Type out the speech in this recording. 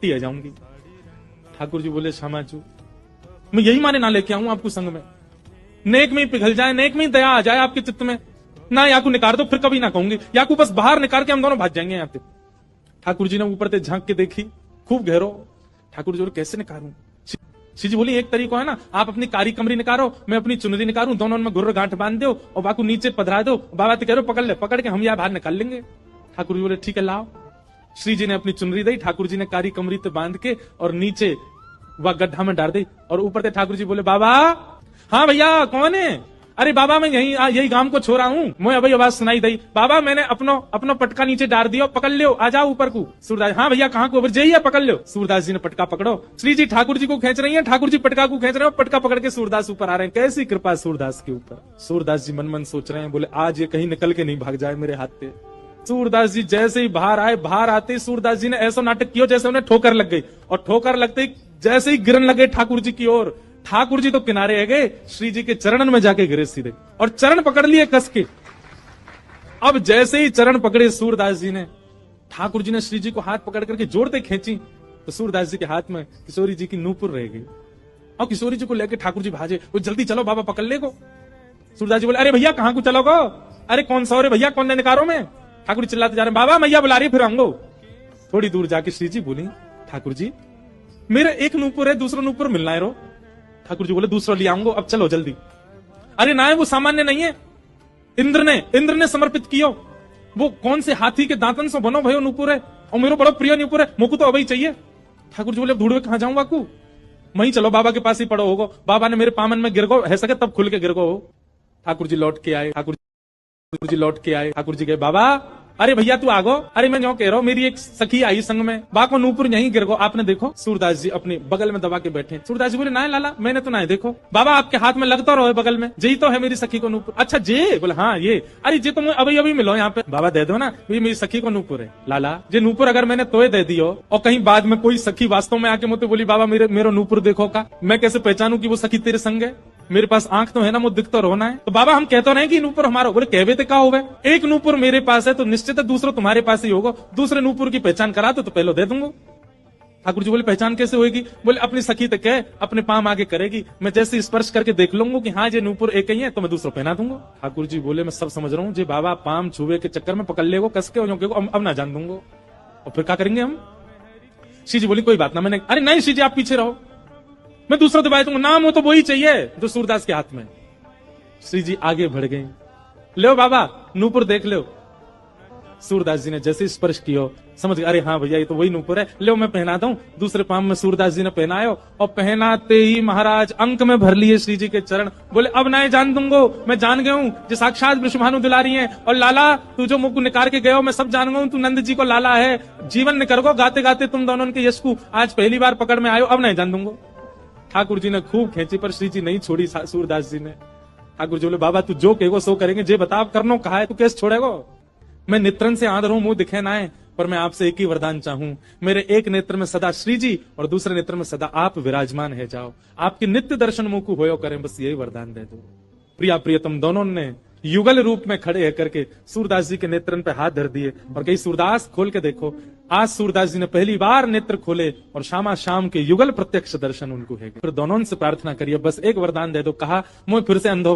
पट्टी आ जाऊंगी। ठाकुर जी बोले श्यामाचू मैं यही माने ना लेके आऊं आपको संग में, नेक में ही पिघल जाए, नेक में ही दया आ जाए आपके चित्त में ना, याकू निकाल दो फिर कभी ना कहूंगी, याकू बस बाहर निकाल के हम दोनों भाग जाएंगे यहाँ पे। ठाकुर जी ने ऊपर से झांक के देखी, खूब गहरो। ठाकुर जी बोले कैसे निकालूं? श्री जी बोली एक तरीका है ना, आप अपनी कारी कमरी निकालो, मैं अपनी चुनरी निकालूं, दोनों में गुर्र गांठ बांध दो और बाकू नीचे पधरा दो, बाबा तो कह रहे पकड़ ले, पकड़ के हम यहाँ बाहर निकाल लेंगे। ठाकुर जी बोले ठीक है लाओ। श्री जी ने अपनी चुनरी दी, ठाकुर जी ने कारी कमरी पे बांध के और नीचे वह गड्ढा में डाल दी और ऊपर से ठाकुर जी बोले बाबा। हाँ भैया कौन है? अरे बाबा मैं यही गांव को छोड़ा हूँ, मुझे अभी आवाज सुनाई दी, बाबा मैंने अपनो पटका नीचे डाल दिया, पकड़ लियो, आ जाओ ऊपर को। सूरदास हाँ भैया कहाँ को? जाइए पकड़ लो। सूरदास जी ने पटका पकड़ो, श्री जी ठाकुर जी को खींच रही है, ठाकुर जी पटका को खींच रहे हो, पटका पकड़ के सूरदास ऊपर आ रहे हैं। कैसी कृपा सूरदास के ऊपर। सूरदास जी मन मन सोच रहे हैं, बोले आज ये कहीं निकल के नहीं भाग जाए मेरे हाथ पे। सूरदास जी जैसे ही बाहर आए, बाहर आते सूरदास जी ने ऐसा नाटक किया जैसे उन्हें ठोकर लग गई, और ठोकर लगते जैसे ही गिरन लगे ठाकुर जी की ओर, ठाकुर जी तो किनारे आ गए, श्री जी के चरणन में जाके गिरे सीधे और चरण पकड़ लिए कस के। अब जैसे ही चरण पकड़े सूरदास जी ने, ठाकुर जी ने श्री जी को हाथ पकड़ करके जोड़ते खींची तो सूरदास जी के हाथ में किशोरी जी की नूपुर रह गई। और किशोरी जी को लेकर ठाकुर जी भाजे, वो जल्दी चलो बाबा पकड़ ले को। सूरदास जी बोले अरे भैया कहां को चलोगो? अरे कौन सा? अरे भैया कौन ने निकारो में? ठाकुर जी चिल्लाते जा रहे बाबा मैया बुला रही फिर आऊंगो। थोड़ी दूर जाके श्री जी बोली ठाकुर जी मेरा एक नूपुर है, दूसरा नूपुर मिलना है रो। ठाकुर जी बोले दूसरा ले आऊंगो, अब चलो जल्दी। अरे ना है वो सामान्य नहीं है, इंद्र ने समर्पित कियो, वो कौन से हाथी के दांतन से बनो भयो नूपुर है और मेरा बड़ा प्रिय नूपुर है, मुझको तो अभी चाहिए। ठाकुर जी बोले ढूंढवे कहां जाऊं बाकू? वहीं चलो बाबा के पास ही पड़ो होगो, बाबा ने मेरे पामन में गिर गो है सके तब खुल के गिर गो हो। ठाकुर जी लौट के आए, ठाकुर जी लौट के आए, ठाकुर जी गए बाबा अरे भैया तू आगो। अरे मैं जो कह रहा हूँ मेरी एक सखी आई संग में, बाको नूपुर यहीं गिर गो, आपने देखो? सूरदास जी अपने बगल में दबा के बैठे। सूरदास जी बोले ना लाला मैंने तो ना देखो। बाबा आपके हाथ में लगता रहो बगल में, यही तो है मेरी सखी को नूपुर। अच्छा जे? बोले हाँ ये। अरे जे तुम अभी अभी मिलो यहाँ पे। बाबा दे दो ना, ये मेरी सखी को नूपुर है। लाला जे नूपुर अगर मैंने तोय दे दियो और कहीं बाद में कोई सखी वास्तव में आके मुझे बोली बाबा मेरे नूपुर देखो का, मैं कैसे पहचानू की वो सखी तेरे संग है? मेरे पास आंख तो है ना, मुझे दिख तो रोना है। तो बाबा हम कहते नहीं कि नूपुर हमारा। बोले कहवे तो क्या होगा, एक नूपुर मेरे पास है तो निश्चित है दूसरा तुम्हारे पास ही होगा, दूसरे नूपुर की पहचान करा तो पहले दे दूंगा। ठाकुर जी बोले पहचान कैसे होगी? बोले अपनी सखी तक है, अपने पाम आगे करेगी, मैं जैसे स्पर्श करके देख लूंगा कि हाँ ये नूपुर एक ही है तो मैं दूसरा पहना दूंगा। ठाकुर जी बोले मैं सब समझ रहा हूँ, जी बाबा पाम छुए के चक्कर में पकड़ लेगो कस के, अब ना जान दूंगा और फिर क्या करेंगे हम? श्री जी बोली कोई बात ना, मैंने अरे नहीं श्री जी आप पीछे रहो, मैं दूसरा दबा दूंगा, नाम हो तो वही चाहिए जो सूरदास के हाथ में। श्री जी आगे बढ़ गए, लो बाबा नूपुर देख लो। सूरदास जी ने जैसे स्पर्श किया समझ गए, अरे हाँ भैया ये तो वही नूपुर है, लो मैं पहना दूं। दूसरे पाम में सूरदास जी ने पहनायो और पहनाते ही महाराज अंक में भर लिए श्री जी के चरण। बोले अब ना जान दूंगो, मैं जान गया हूँ जो साक्षात विश्वभानु दुलारी है, और लाला तू जो मुख निकाल के गयो मैं सब जान गया हूँ, तू नंद जी को लाला है, जीवन निकर गो गाते गाते तुम दोनों के यश को आज पहली बार पकड़ में आयो, अब नहीं जान दूंगो। ठाकुर जी ने खूब खेची पर श्री जी नहीं छोड़ी सूरदास जी ने। ठाकुर जी बोले बाबा तू जो कहेगो सो करेंगे, जे बताओ करनो कहा है तू कैसे छोड़ेगो? मैं नेत्रन से आंध रहूं, मुंह दिखे ना है, पर मैं आपसे एक ही वरदान चाहूं, मेरे एक नेत्र में सदा श्री जी और दूसरे नेत्र में सदा आप विराजमान है जाओ, आपके नित्य दर्शन मुंह को होयो करें, बस यही वरदान दे दो। प्रिया प्रियतम दोनों ने युगल रूप में खड़े करके सूरदास जी के नेत्रन पे हाथ धर दिए और कही सूरदास खोल के देखो। आज सूरदास जी ने पहली बार नेत्र खोले और शामा शाम के युगल प्रत्यक्ष दर्शन उनको है। फिर दोनों से प्रार्थना करिए बस एक वरदान दे दो, कहा मुझे फिर से अंधो